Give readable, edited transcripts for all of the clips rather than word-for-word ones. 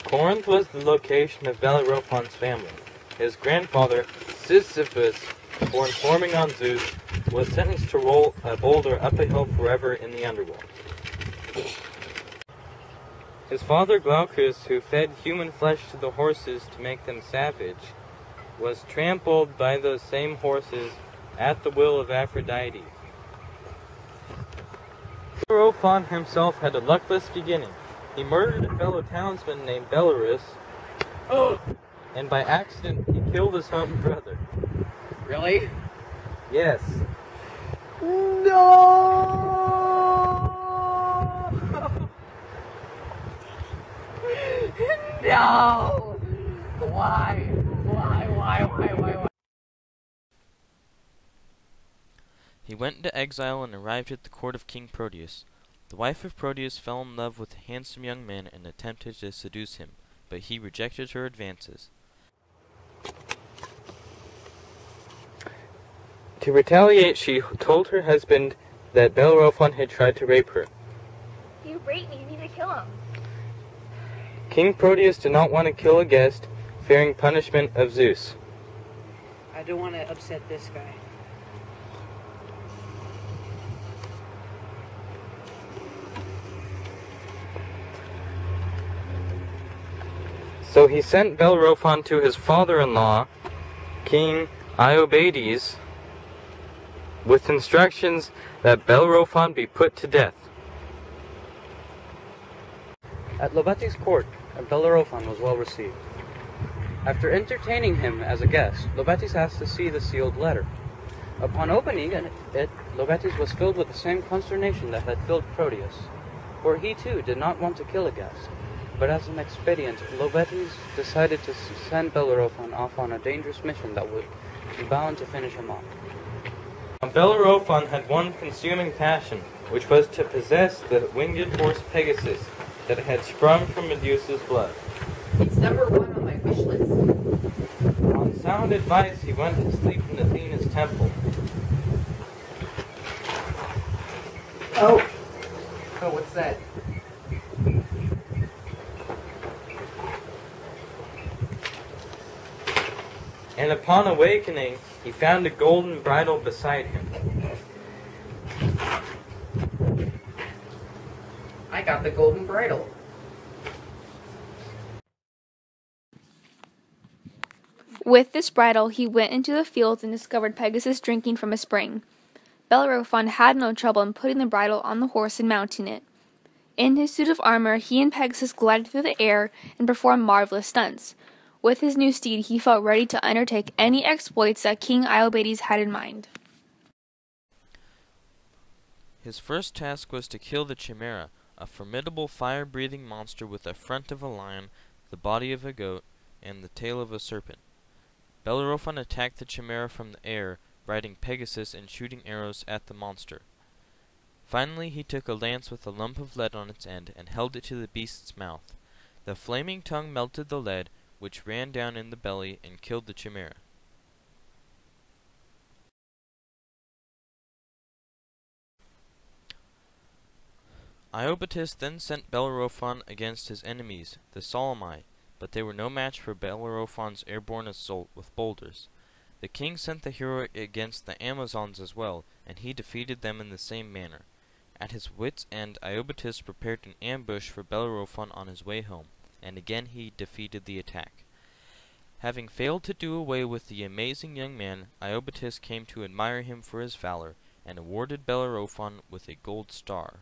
Corinth was the location of Bellerophont's family. His grandfather, Sisyphus, born forming on Zeus, was sentenced to roll a boulder up a hill forever in the underworld. His father Glaucus, who fed human flesh to the horses to make them savage, was trampled by those same horses at the will of Aphrodite. Bellerophon himself had a luckless beginning. He murdered a fellow townsman named Bellerus, and by accident he killed his own brother. Really? Yes. No! No! Why? He went into exile and arrived at the court of King Proteus. The wife of Proteus fell in love with a handsome young man and attempted to seduce him, but he rejected her advances. To retaliate, she told her husband that Bellerophon had tried to rape her. You raped me, you need to kill him. King Proteus did not want to kill a guest, fearing punishment of Zeus. I don't want to upset this guy. So he sent Bellerophon to his father-in-law, King Iobates, with instructions that Bellerophon be put to death. At Lobates' court, Bellerophon was well received. After entertaining him as a guest, Lobates asked to see the sealed letter. Upon opening it, Lobates was filled with the same consternation that had filled Proteus, for he too did not want to kill a guest. But as an expedient, Lobates decided to send Bellerophon off on a dangerous mission that would be bound to finish him off. Now, Bellerophon had one consuming passion, which was to possess the winged horse Pegasus that had sprung from Medusa's blood. It's number one on my wish list. On sound advice, he went to sleep in Athena's temple. Oh, what's that? And upon awakening, he found a golden bridle beside him. I got the golden bridle. With this bridle, he went into the fields and discovered Pegasus drinking from a spring. Bellerophon had no trouble in putting the bridle on the horse and mounting it. In his suit of armor, he and Pegasus glided through the air and performed marvelous stunts. With his new steed, he felt ready to undertake any exploits that King Iobates had in mind. His first task was to kill the Chimera, a formidable fire-breathing monster with the front of a lion, the body of a goat, and the tail of a serpent. Bellerophon attacked the Chimera from the air, riding Pegasus and shooting arrows at the monster. Finally, he took a lance with a lump of lead on its end and held it to the beast's mouth. The flaming tongue melted the lead, which ran down in the belly and killed the Chimera. Iobates then sent Bellerophon against his enemies, the Solymi, but they were no match for Bellerophon's airborne assault with boulders. The king sent the hero against the Amazons as well, and he defeated them in the same manner. At his wit's end, Iobates prepared an ambush for Bellerophon on his way home, and again he defeated the attack. Having failed to do away with the amazing young man, Iobates came to admire him for his valor, and awarded Bellerophon with a gold star.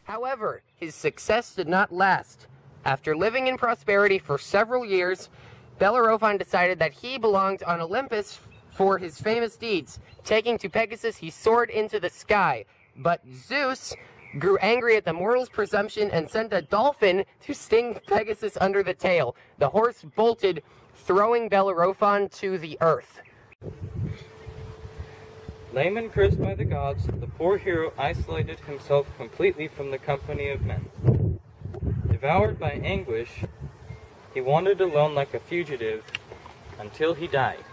However, his success did not last. After living in prosperity for several years, Bellerophon decided that he belonged on Olympus for his famous deeds. Taking to Pegasus, he soared into the sky. But Zeus grew angry at the mortal's presumption and sent a dolphin to sting Pegasus under the tail. The horse bolted, throwing Bellerophon to the earth. Lame and cursed by the gods, the poor hero isolated himself completely from the company of men. Devoured by anguish, he wandered alone like a fugitive until he died.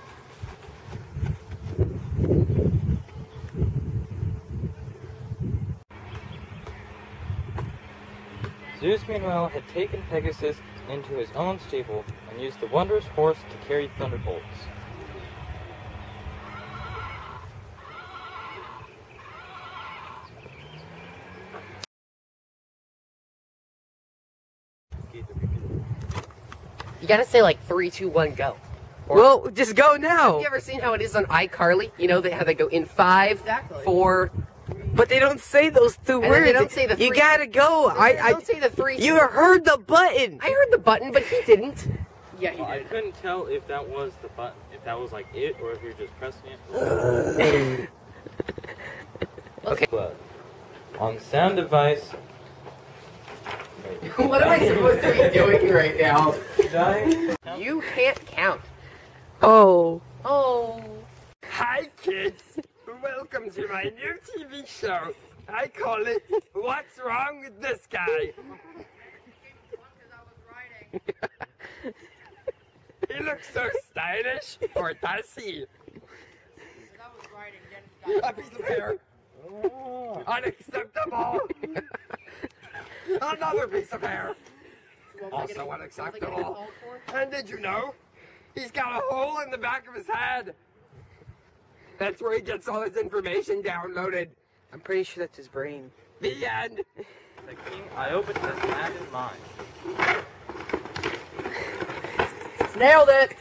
Zeus, meanwhile, had taken Pegasus into his own stable and used the wondrous horse to carry thunderbolts. You gotta say like 3, 2, 1, go. Or, Well, just go now. have you ever seen how it is on iCarly? You know how they go in 5, 4. But they don't say those 2 then words. they don't say the You 3. gotta go. I don't say the 3. You heard the button. I heard the button, but he didn't. Yeah, he Well, I did. couldn't tell if that was the button, if that was like it, or if you're just pressing it. Okay. But on sound device. Wait. What am I supposed to be doing right now? Did I? You can't count. Oh. Oh. Hi kids, welcome to my new TV show. I call it What's Wrong with This Guy? He looks so stylish, or does he? A piece of hair. Unacceptable. Another piece of hair. Also unacceptable. And did you know? He's got a hole in the back of his head. That's where he gets all his information downloaded. I'm pretty sure that's his brain. The end. The king Iobatus had in mind. Nailed it.